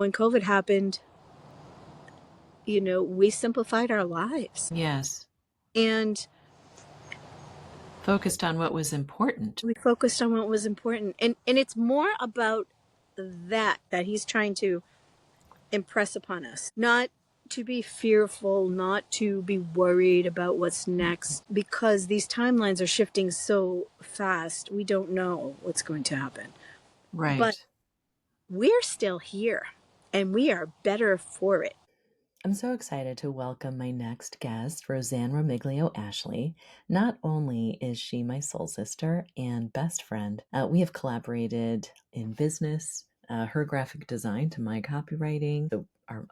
When COVID happened, we simplified our lives. Yes. And focused on what was important. We focused on what was important. And it's more about that he's trying to impress upon us. Not to be fearful, not to be worried about what's next, because these timelines are shifting so fast. We don't know what's going to happen. Right. But we're still here, and we are better for it. I'm so excited to welcome my next guest, Rosanne Romiglio-Ashley. Not only is she my soul sister and best friend, we have collaborated in business, her graphic design to my copywriting,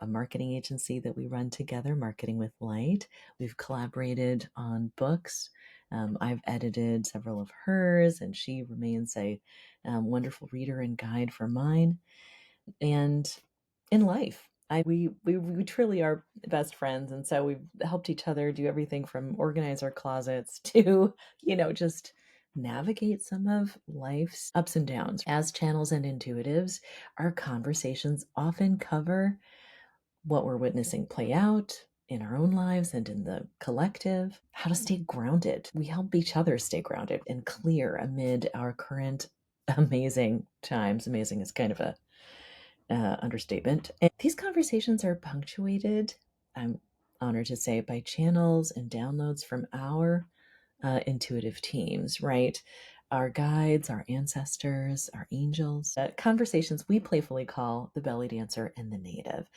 a marketing agency that we run together, Marketing with Light. We've collaborated on books. I've edited several of hers, and she remains a wonderful reader and guide for mine. And in life, we truly are best friends, and so we've helped each other do everything from organize our closets to, just navigate some of life's ups and downs. As channels and intuitives, our conversations often cover what we're witnessing play out in our own lives and in the collective, how to stay grounded. We help each other stay grounded and clear amid our current amazing times. Amazing is kind of a understatement. And these conversations are punctuated, I'm honored to say, by channels and downloads from our intuitive teams, right? Our guides, our ancestors, our angels, conversations we playfully call the Bellydancer and the Native.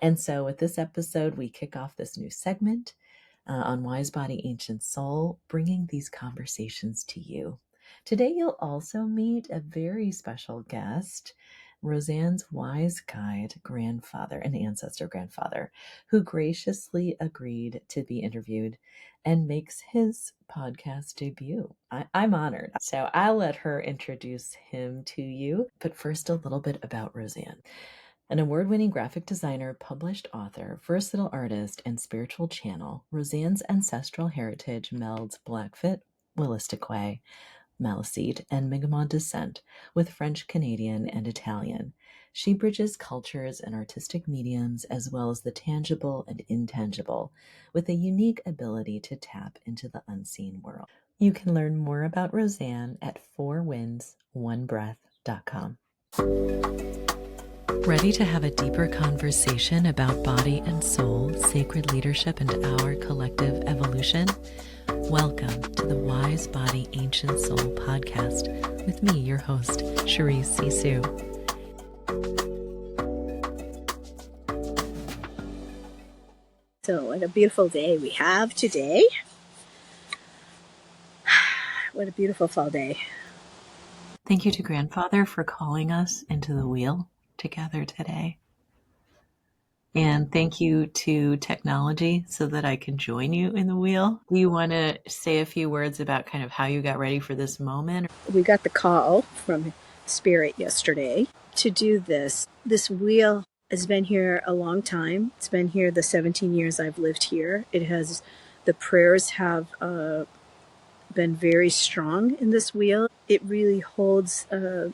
And so with this episode, we kick off this new segment on Wise Body, Ancient Soul, bringing these conversations to you. Today, you'll also meet a very special guest, Rosanne's wise guide grandfather, an ancestor grandfather, who graciously agreed to be interviewed and makes his podcast debut. I'm honored. So I'll let her introduce him to you. But first, a little bit about Rosanne. An award-winning graphic designer, published author, versatile artist, and spiritual channel, Rosanne's ancestral heritage melds Blackfoot, Wolastoqey, Maliseet, and Mi'kmaq descent with French, Canadian, and Italian. She bridges cultures and artistic mediums as well as the tangible and intangible with a unique ability to tap into the unseen world. You can learn more about Rosanne at fourwindsoneBreath.com. Ready to have a deeper conversation about body and soul, sacred leadership, and our collective evolution? Welcome to the Wise Body, Ancient Soul podcast with me, your host, Charisse Sisou. So what a beautiful day we have today. What a beautiful fall day. Thank you to Grandfather for calling us into the wheel together today. And thank you to technology so that I can join you in the wheel. Do you want to say a few words about kind of how you got ready for this moment? We got the call from Spirit yesterday to do this. This wheel has been here a long time. It's been here the 17 years I've lived here. The prayers have been very strong in this wheel. It really holds a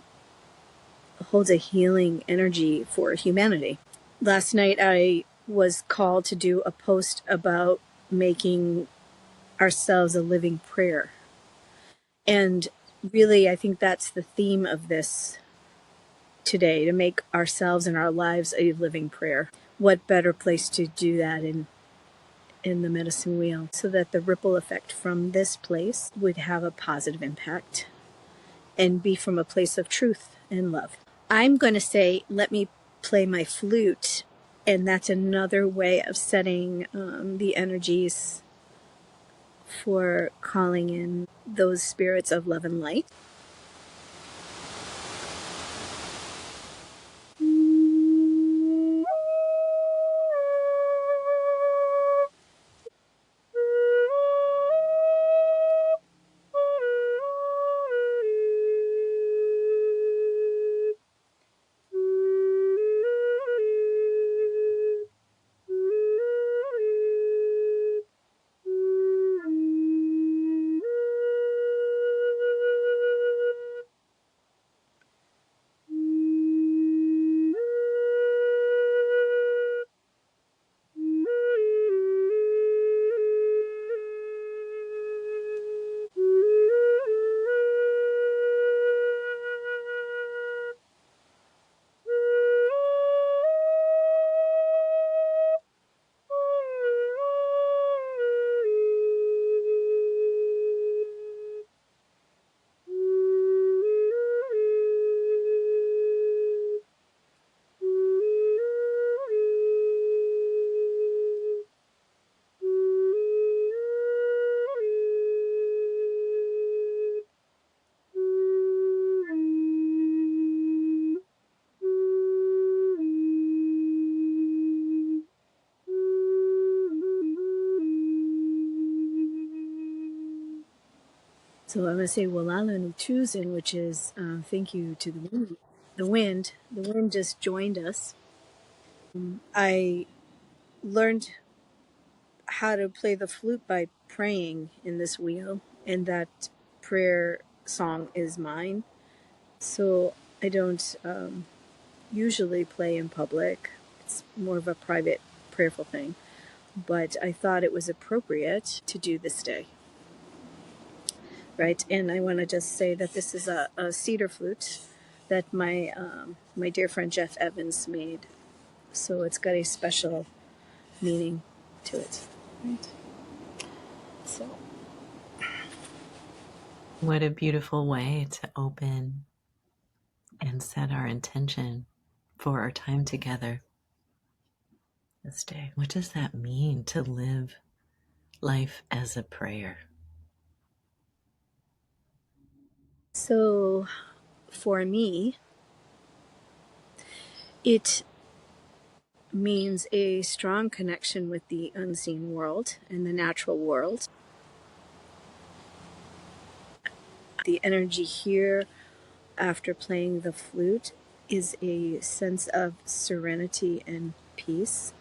healing energy for humanity. Last night I was called to do a post about making ourselves a living prayer. And really, I think that's the theme of this today, to make ourselves and our lives a living prayer. What better place to do that in the medicine wheel, so that the ripple effect from this place would have a positive impact and be from a place of truth and love. I'm going to say, let me play my flute, and that's another way of setting the energies for calling in those spirits of love and light. So I'm going to say Walala Nuchuzen, which is thank you to the wind. The wind. The wind just joined us. I learned how to play the flute by praying in this wheel, and that prayer song is mine. So I don't usually play in public. It's more of a private, prayerful thing. But I thought it was appropriate to do this day, right? And I want to just say that this is a cedar flute that my dear friend Jeff Evans made. So it's got a special meaning to it, right? So What a beautiful way to open and set our intention for our time together this day. What does that mean to live life as a prayer? So for me, it means a strong connection with the unseen world and the natural world. The energy here after playing the flute is a sense of serenity and peace.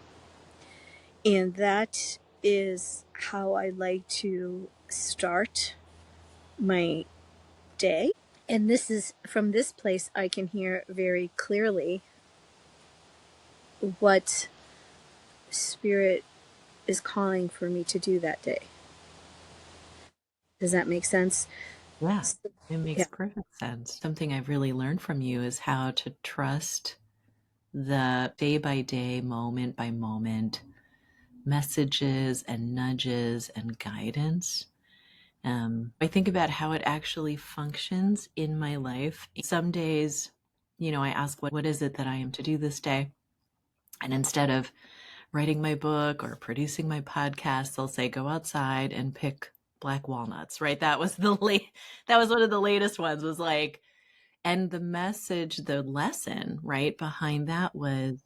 And that is how I like to start my day. And this is from this place, I can hear very clearly what Spirit is calling for me to do that day. Does that make sense? Yeah, it Yeah. makes perfect sense. Something I've really learned from you is how to trust the day by day, moment by moment messages and nudges and guidance. I think about how it actually functions in my life. Some days, I ask, what is it that I am to do this day? And instead of writing my book or producing my podcast, they'll say, go outside and pick black walnuts, right? That was that was one of the latest ones, was like, and the message, the lesson, right, behind that was,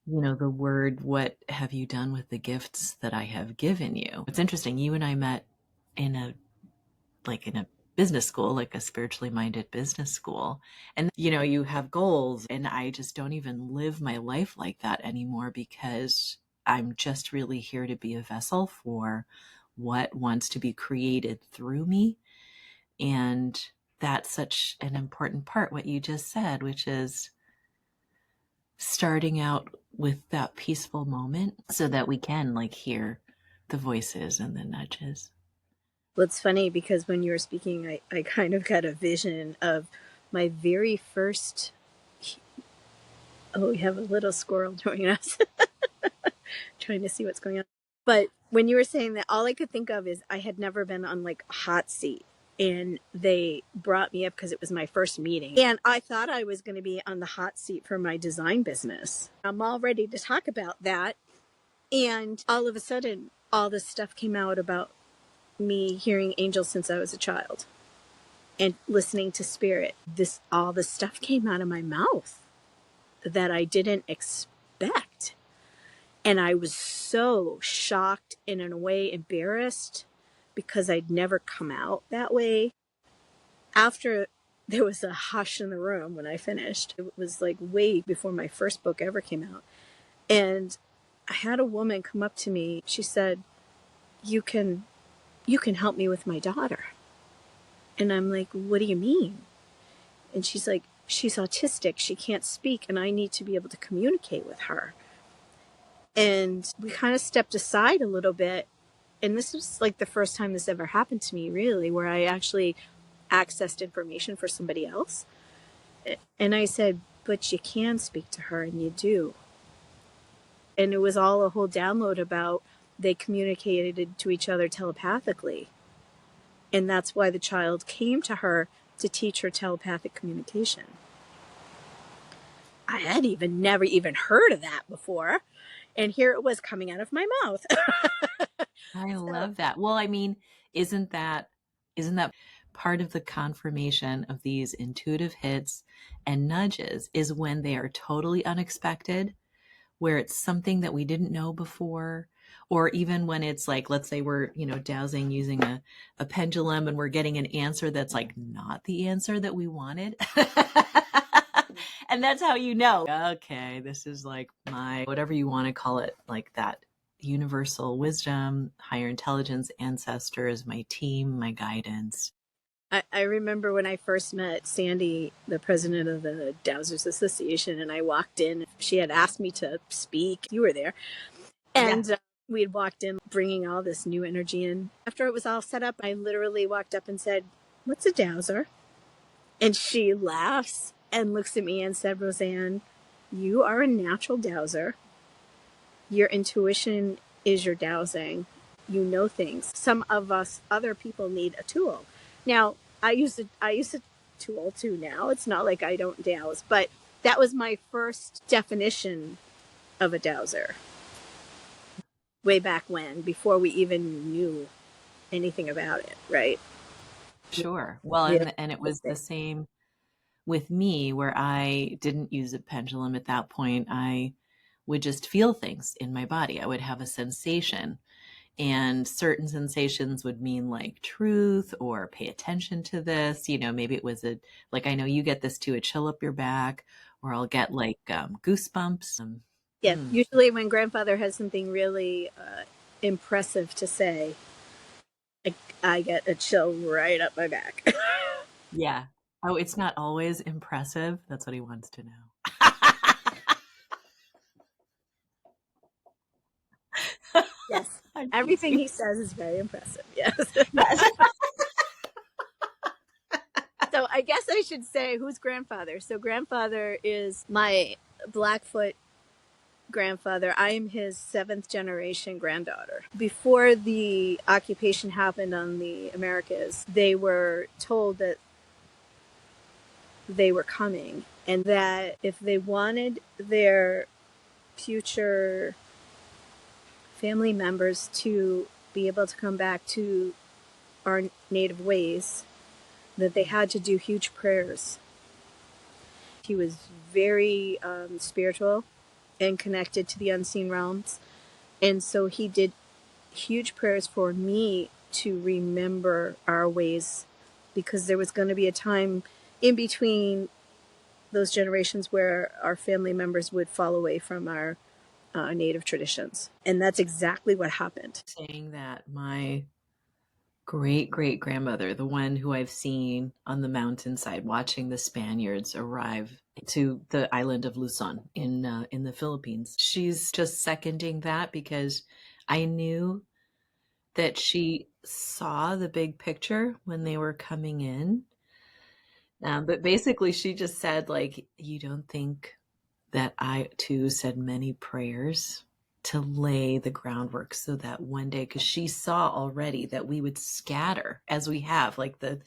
the word, what have you done with the gifts that I have given you? It's interesting. You and I met in a business school, like a spiritually minded business school. And, you have goals, and I just don't even live my life like that anymore, because I'm just really here to be a vessel for what wants to be created through me. And that's such an important part, what you just said, which is starting out with that peaceful moment so that we can hear the voices and the nudges. Well, it's funny because when you were speaking, I kind of got a vision of my very first. Oh, we have a little squirrel joining us, trying to see what's going on. But when you were saying that, all I could think of is I had never been on like a hot seat. And they brought me up because it was my first meeting. And I thought I was going to be on the hot seat for my design business. I'm all ready to talk about that. And all of a sudden, all this stuff came out about me hearing angels since I was a child and listening to Spirit. All this stuff came out of my mouth that I didn't expect. And I was so shocked and in a way embarrassed because I'd never come out that way. After there was a hush in the room when I finished, it was like way before my first book ever came out. And I had a woman come up to me. She said, you can help me with my daughter. And I'm like, what do you mean? And she's like, she's autistic. She can't speak, and I need to be able to communicate with her. And we kind of stepped aside a little bit. And this was like the first time this ever happened to me, really, where I actually accessed information for somebody else. And I said, but you can speak to her, and you do. And it was all a whole download about they communicated to each other telepathically. And that's why the child came to her to teach her telepathic communication. I had never even heard of that before. And here it was coming out of my mouth. I love that. Well, I mean, isn't that part of the confirmation of these intuitive hits and nudges, is when they are totally unexpected, where it's something that we didn't know before, Or even when it's like, let's say we're, dowsing using a pendulum and we're getting an answer that's like not the answer that we wanted. And that's how okay, this is like my, whatever you want to call it, like that universal wisdom, higher intelligence, ancestors, my team, my guidance. I remember when I first met Sandy, the president of the Dowsers Association, and I walked in. She had asked me to speak. You were there. And we had walked in bringing all this new energy in. After it was all set up, I literally walked up and said, "What's a dowser?" And she laughs and looks at me and said, "Rosanne, you are a natural dowser. Your intuition is your dowsing. You know things. Some of us other people need a tool." Now, I use a tool too now. It's not like I don't douse, but that was my first definition of a dowser. Way back when, before we even knew anything about it, right? Sure. Well, and it was the same with me, where I didn't use a pendulum at that point. I would just feel things in my body. I would have a sensation, and certain sensations would mean like truth or pay attention to this. Maybe it was like, I know you get this too, a chill up your back, or I'll get like goosebumps. Yeah, usually when grandfather has something really impressive to say, I get a chill right up my back. Yeah. Oh, it's not always impressive. That's what he wants to know. Yes. Everything he says is very impressive. Yes. Yes. So I guess I should say, who's grandfather? So grandfather is my Blackfoot grandfather. I am his 7th generation granddaughter. Before the occupation happened on the Americas, they were told that they were coming, and that if they wanted their future family members to be able to come back to our native ways, that they had to do huge prayers. He was very spiritual and connected to the unseen realms. And so he did huge prayers for me to remember our ways, because there was going to be a time in between those generations where our family members would fall away from our native traditions. And that's exactly what happened. Saying that my great great grandmother, the one who I've seen on the mountainside watching the Spaniards arrive to the island of Luzon in the Philippines, she's just seconding that, because I knew that she saw the big picture when they were coming in. But basically, she just said, like, you don't think that I too said many prayers to lay the groundwork so that one day, because she saw already that we would scatter as we have, like the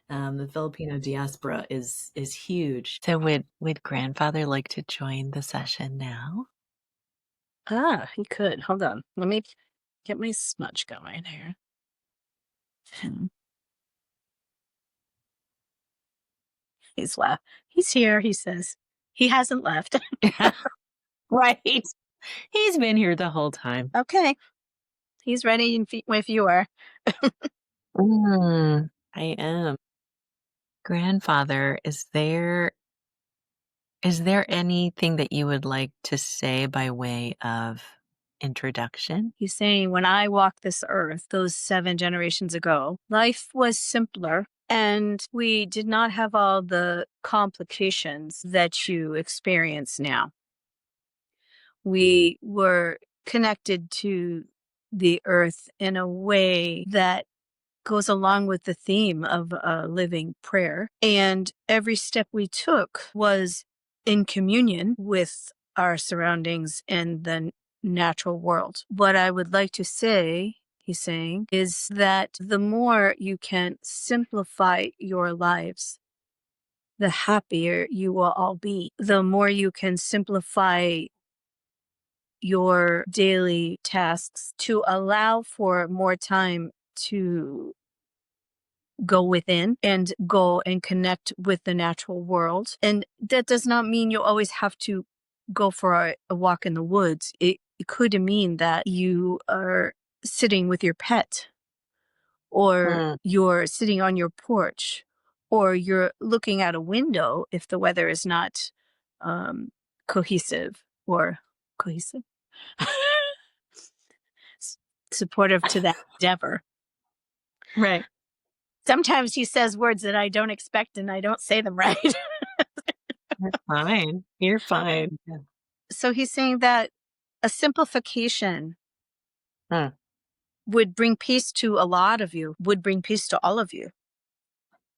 Filipino diaspora is huge. So would grandfather like to join the session now? He could. Hold on. Let me get my smudge going here. He's left. He's here, he says. He hasn't left. Right. He's been here the whole time. Okay. He's ready if you are. I am. Grandfather, is there anything that you would like to say by way of introduction? He's saying, when I walked this earth those 7 generations ago, life was simpler, and we did not have all the complications that you experience now. We were connected to the earth in a way that goes along with the theme of living prayer. And every step we took was in communion with our surroundings and the natural world. What I would like to say, he's saying, is that the more you can simplify your lives, the happier you will all be. The more you can simplify your daily tasks to allow for more time to go within and go and connect with the natural world. And that does not mean you always have to go for a walk in the woods. it could mean that you are sitting with your pet, or you're sitting on your porch, or you're looking out a window if the weather is not cohesive or cohesive, s- supportive to that endeavor. Right. Sometimes he says words that I don't expect and I don't say them right. You're fine. You're fine. Yeah. So he's saying that a simplification Hmm. would bring peace to a lot of you, would bring peace to all of you.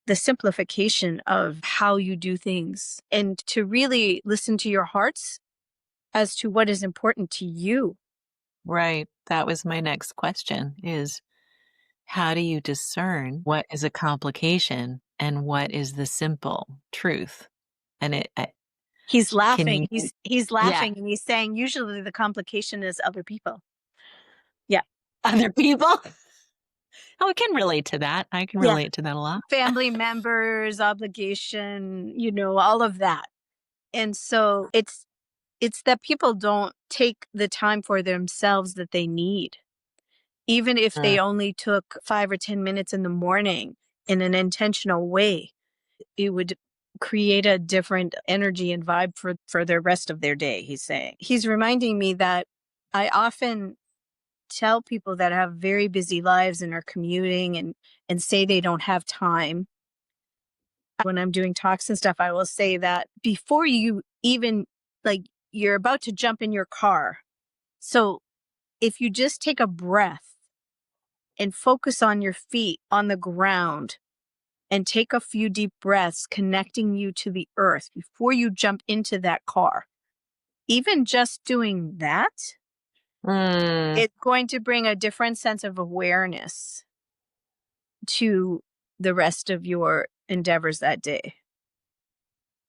The simplification of how you do things, and to really listen to your hearts as to what is important to you. Right. That was my next question is how do you discern what is a complication and what is the simple truth? And He's can laughing. you He's yeah, laughing and he's saying usually the complication is other people. Yeah. other people? Oh, I can relate to that. I can Yeah. relate to that a lot. Family members, obligation, all of that. And so it's that people don't take the time for themselves that they need. Even if Mm, they only took 5 or 10 minutes in the morning in an intentional way, it would create a different energy and vibe for the rest of their day, he's saying. He's reminding me that I often tell people that have very busy lives and are commuting and say they don't have time. When I'm doing talks and stuff, I will say that before you even, like, you're about to jump in your car. So if you just take a breath and focus on your feet on the ground and take a few deep breaths, connecting you to the earth before you jump into that car, even just doing that, mm, it's going to bring a different sense of awareness to the rest of your endeavors that day.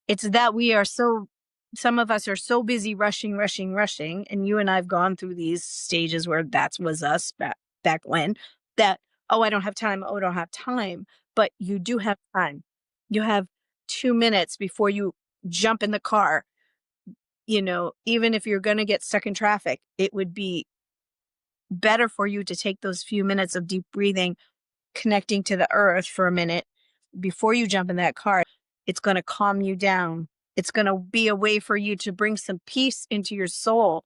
It's that some of us are so busy rushing, rushing, rushing. And you and I've gone through these stages where that was us back when, that, oh, I don't have time. Oh, I don't have time. But you do have time. You have 2 minutes before you jump in the car. Even if you're going to get stuck in traffic, it would be better for you to take those few minutes of deep breathing, connecting to the earth for a minute before you jump in that car. It's going to calm you down. It's going to be a way for you to bring some peace into your soul.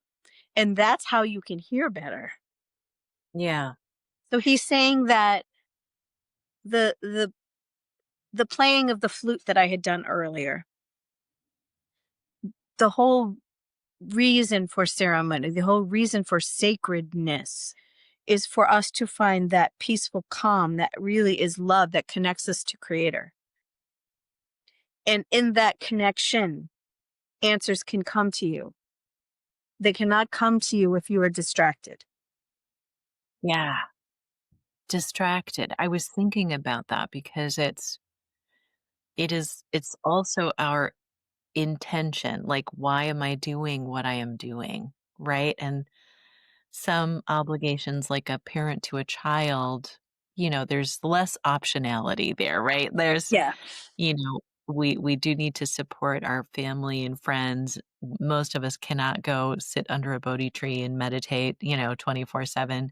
And that's how you can hear better. yeah. So he's saying that the the the playing of the flute that I had done earlier, the whole reason for ceremony, the whole reason for sacredness is for us to find that peaceful calm that really is love that connects us to Creator. And in that connection, answers can come to you. They cannot come to you if you are distracted. Yeah. Distracted. I was thinking about that because it's also our intention. Like, why am I doing what I am doing? Right. And some obligations, like a parent to a child, there's less optionality there, right? Yeah. We do need to support our family and friends. Most of us cannot go sit under a Bodhi tree and meditate, 24/7.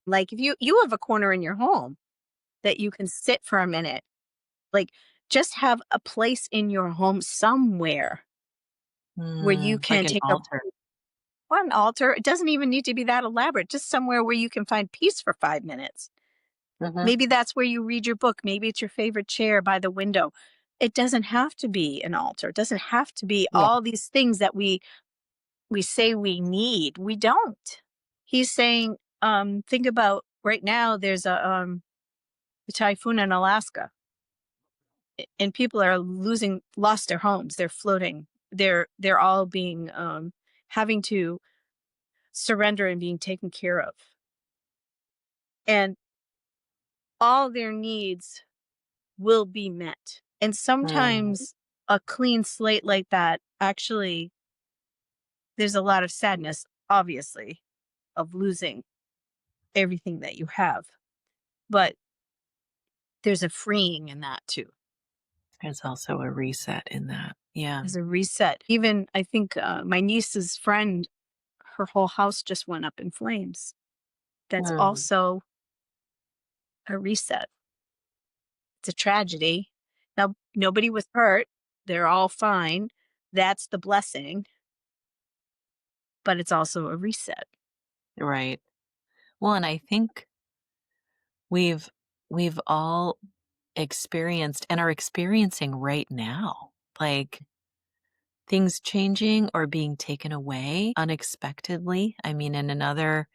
Like if you have a corner in your home that you can sit for a minute, like just have a place in your home somewhere where you Like can an take a altar. or an altar. It doesn't even need to be that elaborate, just somewhere where you can find peace for 5 minutes. Mhm. Maybe that's where you read your book. Maybe it's your favorite chair by the window. It doesn't have to be an altar. It doesn't have to be Yeah. all these things that we say we need. We don't. He's saying, think about right now there's a typhoon in Alaska, and people are lost their homes. They're floating. They're all being having to surrender and being taken care of. And all their needs will be met. And Mm. sometimes a clean slate like that, actually, there's a lot of sadness, obviously, of losing everything that you have. But there's a freeing in that too. There's also a reset in that. Yeah. There's a reset. Even I think my niece's friend, her whole house just went up in flames. That's Mm. also a reset. It's a tragedy. Now, nobody was hurt. They're all fine. That's the blessing, but it's also a reset. Right. Well, and I think we've we've all experienced and are experiencing right now, like things changing or being taken away unexpectedly. I mean, in another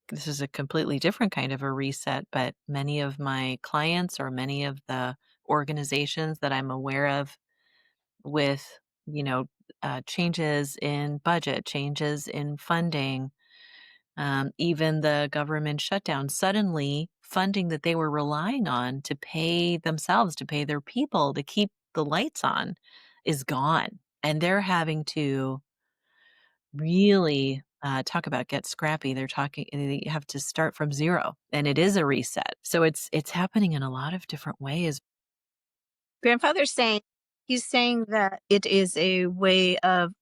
this is a completely different kind of a reset, but many of my clients or many of the organizations that I'm aware of with, you know, changes in budget, changes in funding, even the government shutdown, suddenly funding that they were relying on to pay themselves, to pay their people, to keep the lights on is gone. And they're having to really talk about get scrappy. They have to start from zero and it is a reset. So it's happening in a lot of different ways. Grandfather's saying, he's saying that it is a way of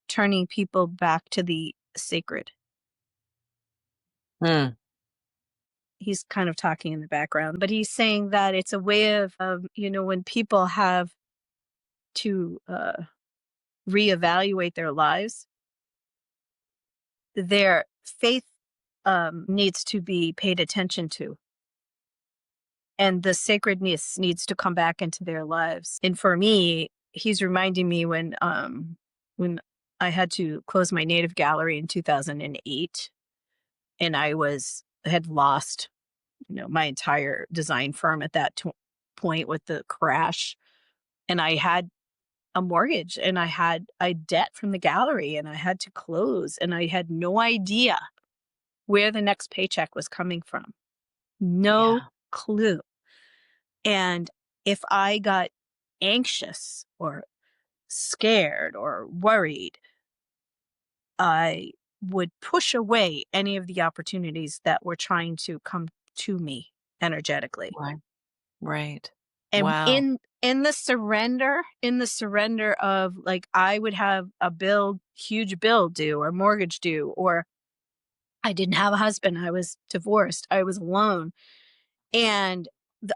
turning people back to the sacred. Mm, He's kind of talking in the background, but he's saying that it's a way of when people have to reevaluate their lives, their faith needs to be paid attention to. And the sacredness needs to come back into their lives. And for me, he's reminding me when I had to close my native gallery in 2008, and I had lost my entire design firm at that point with the crash, and I had a mortgage and I had a debt from the gallery and I had to close and I had no idea where the next paycheck was coming from. No yeah. clue. And if I got anxious or scared or worried, I would push away any of the opportunities that were trying to come to me energetically. Right. Right. And Wow. in the surrender of, like, I would have a huge bill due or mortgage due, or I didn't have a husband, I was divorced, I was alone, and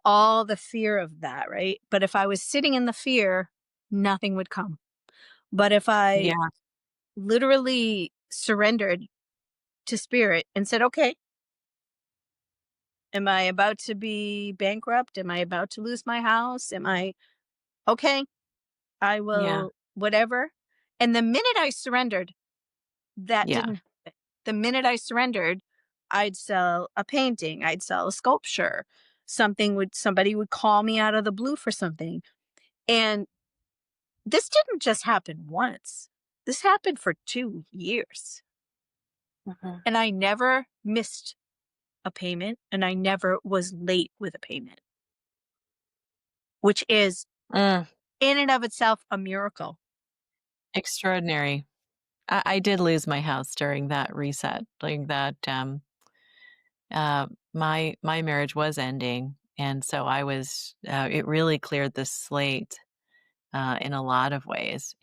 all the fear of that, right? But if I was sitting in the fear, nothing would come. But if I Yeah. literally surrendered to spirit and said, okay, am I about to be bankrupt? Am I about to lose my house? Okay, I Yeah. will, whatever. And the minute I surrendered, that Yeah. didn't happen. The minute I surrendered, I'd sell a painting, I'd sell a sculpture, somebody would call me out of the blue for something. And this didn't just happen once. This happened for 2 years. Mhm. And I never missed a payment and I never was late with a payment, which is Mm, in and of itself a miracle. extraordinary. I did lose my house during that reset, like that. My marriage was ending, and so I was. It really cleared the slate in a lot of ways.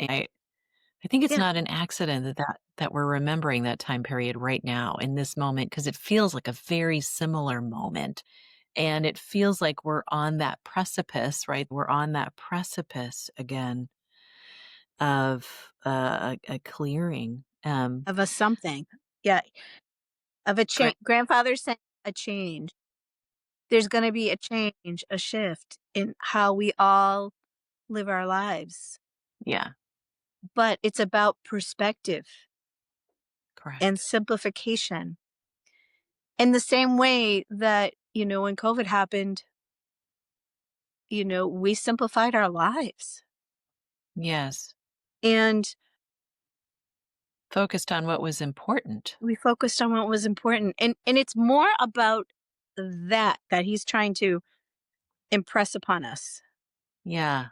I think it's Yeah, not an accident that we're remembering that time period right now in this moment because it feels like a very similar moment, and it feels like we're on that precipice, right? We're on that precipice again of a clearing. of a something. Yeah, of a change. Gra- Grandfather said a change. There's going to be a change, a shift in how we all live our lives. yeah, But it's about perspective and correct. simplification. In the same way that, when COVID happened, we simplified our lives Yes, and focused on what was important. we focused on what was important. And it's more about that he's trying to impress upon us. Yeah,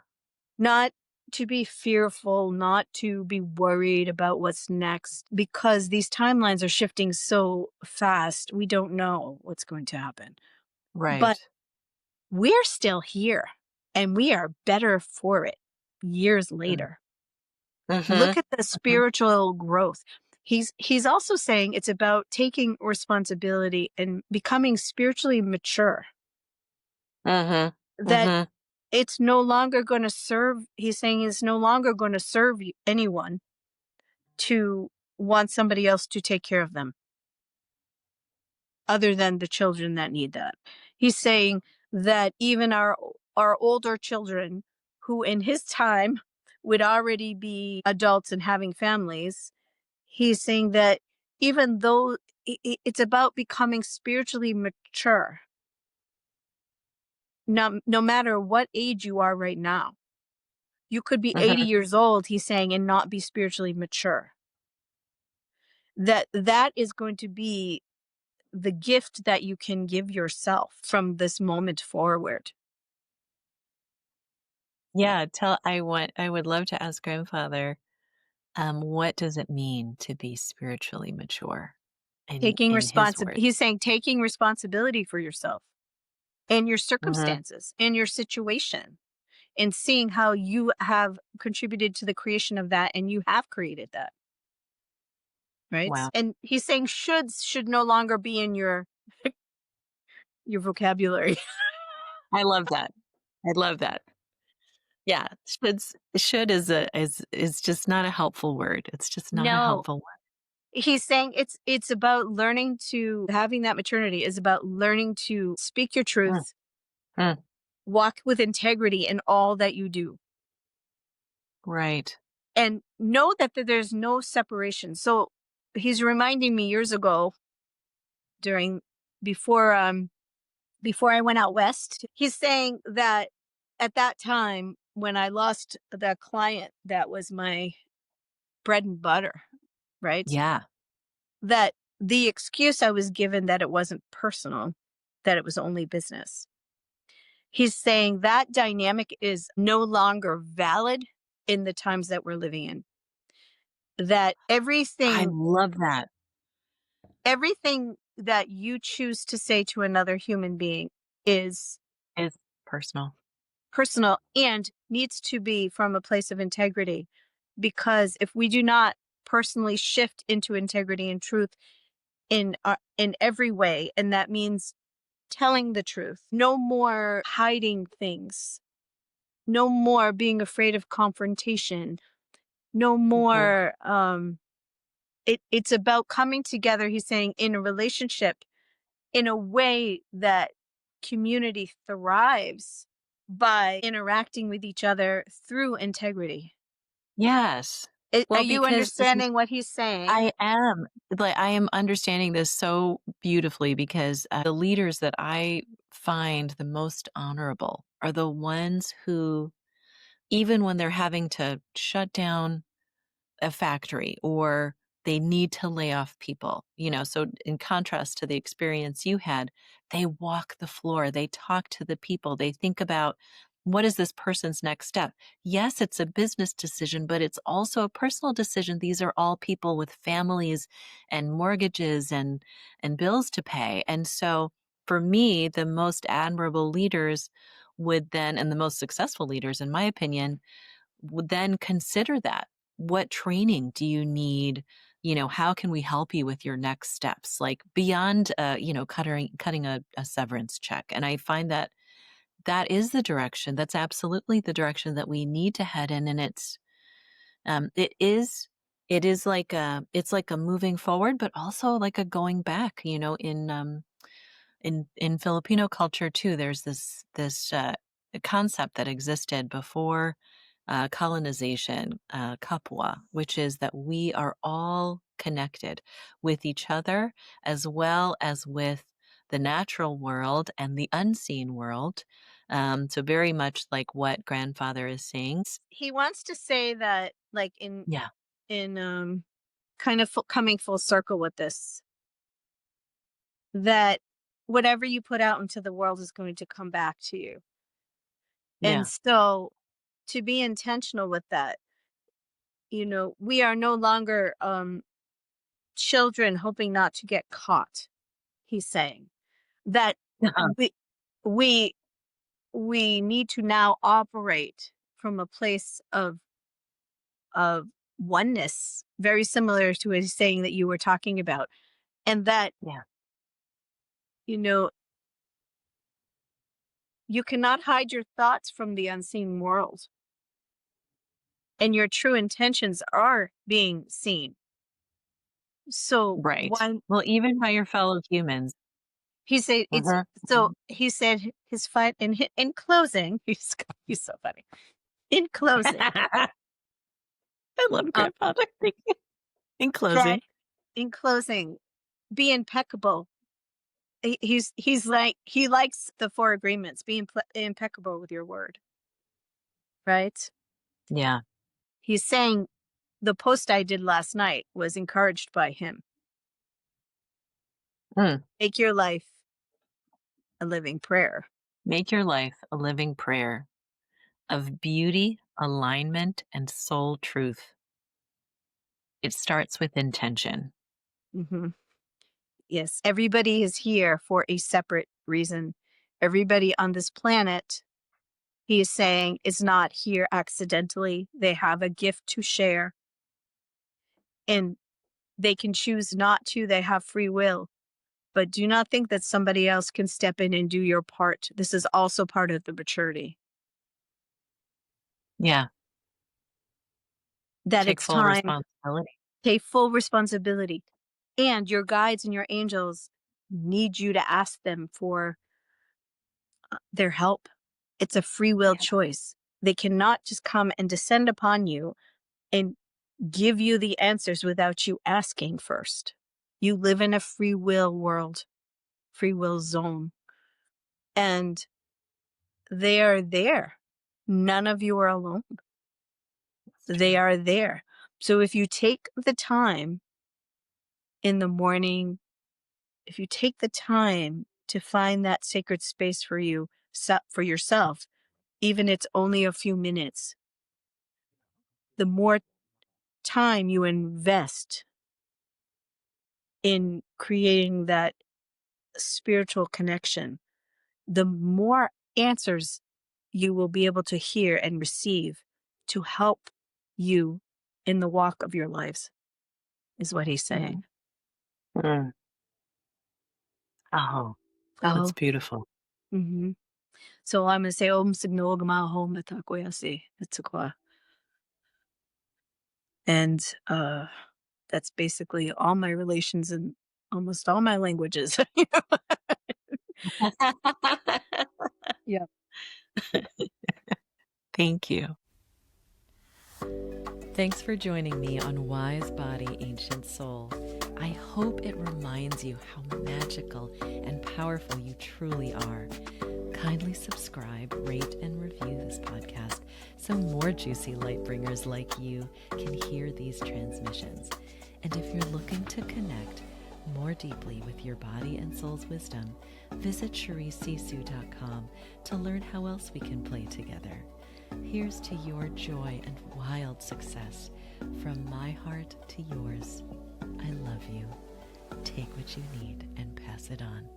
Not to be fearful, not to be worried about what's next, because these timelines are shifting so fast. We don't know what's going to happen. right. But we're still here and we are better for it years Mm. later. Mhm, Look at the mhm. spiritual growth. He's also saying it's about taking responsibility and becoming spiritually mature. Mhm. That Mhm. it's no longer going to serve. He's saying it's no longer going to serve anyone to want somebody else to take care of them, other than the children that need that. He's saying that even our older children, who in his time would already be adults and having families, he's saying that even though it's about becoming spiritually mature, no matter what age you are right now. You could be 80 Mhm. years old, he's saying, and not be spiritually mature. That is going to be the gift that you can give yourself from this moment forward. Yeah, I would love to ask grandfather, what does it mean to be spiritually mature in his words? He's saying taking responsibility for yourself and your Mhm. circumstances and your situation, and seeing how you have contributed to the creation of that, and you have created that, right? Wow. And he's saying should no longer be in your vocabulary. I love that. I love that. Yeah, should is just not a helpful word. It's just not a No. helpful word. He's saying it's about learning to having that maternity is about learning to speak your Mm, truth, mm, walk with integrity in all that you do, right. and know that there's no separation. So he's reminding me years ago, during before before I went out west, he's saying that at that time when I lost the client that was my bread and butter, right? Yeah. That the excuse I was given, that it wasn't personal, that it was only business. He's saying that dynamic is no longer valid in the times that we're living in. That I everything, love that. everything that you choose to say to another human being is It's personal. personal and needs to be from a place of integrity. Because if we do not personally shift into integrity and truth in every way, and that means telling the truth, no more hiding things, no more being afraid of confrontation, no Mhm. more it's about coming together, he's saying, in a relationship in a way that community thrives by interacting with each other through integrity. Yes. Are Well, you because this is understanding what he's saying? I am, like, I am understanding this so beautifully because, the leaders that I find the most honorable are the ones who, even when they're having to shut down a factory or they need to lay off people, so in contrast to the experience you had, they walk the floor, they talk to the people, they think about what is this person's next step. Yes, it's a business decision, but it's also a personal decision. These are all people with families and mortgages and bills to pay. And so for me, the most admirable leaders would then, and the most successful leaders in my opinion, would then consider that. What training do you need? How can we help you with your next steps? Like beyond, cutting a severance check. And I find that that is the direction. That's absolutely the direction that we need to head in. And it is it's like a moving forward, but also like a going back. In Filipino culture too, there's this concept that existed before colonization, kapwa, which is that we are all connected with each other as well as with the natural world and the unseen world. So very much like what grandfather is saying. He wants to say that, like, Yeah, in kind of coming full circle with this, that whatever you put out into the world is going to come back to you. And yeah, so to be intentional with that, we are no longer children hoping not to get caught. He's saying that uh-huh, we we we need to now operate from a place of oneness, very similar to a saying that you were talking about. And that, Yeah. You cannot hide your thoughts from the unseen world. And your true intentions are being seen. So Right. Well, even by your fellow humans. he said he said his fight in closing, he's so funny. In closing, I love uh, grandfather. In that closing. in closing, be impeccable. He's like, he likes the 4 agreements. Be impeccable with your word, right? Yeah. He's saying the post I did last night was encouraged by him. Make your life a living prayer. Make your life a living prayer of beauty, alignment, and soul truth. It starts with intention. Mm-hmm. Yes, everybody is here for a separate reason. Everybody on this planet, he is saying, is not here accidentally. They have a gift to share, and they can choose not to. They have free will. But do not think that somebody else can step in and do your part. This is also part of the maturity. Yeah. That Take it's full time. responsibility. Take full responsibility. And your guides and your angels need you to ask them for their help. It's a free will choice. They cannot just come and descend upon you and give you the answers without you asking first. You live in a free will world, free will zone, and they are there. None of you are alone. They are there. So if you take the time in the morning, if you take the time to find that sacred space for you, for yourself, even it's only a few minutes, the more time you invest in creating that spiritual connection, the more answers you will be able to hear and receive to help you in the walk of your lives, is what he's saying. Mm. Oh, that's Oh, beautiful. mm-hmm. So I'm going to say, Om Signo Gama Hom Metakoyasi Itsukwa. And that's basically all my relations in almost all my languages. Yeah. Thank you. Thanks for joining me on Wise Body, Ancient Soul. I hope it reminds you how magical and powerful you truly are. Kindly subscribe, rate, and review this podcast so more juicy light bringers like you can hear these transmissions. And if you're looking to connect more deeply with your body and soul's wisdom, visit CharisseSisou.com to learn how else we can play together. Here's to your joy and wild success. From my heart to yours, I love you. Take what you need and pass it on.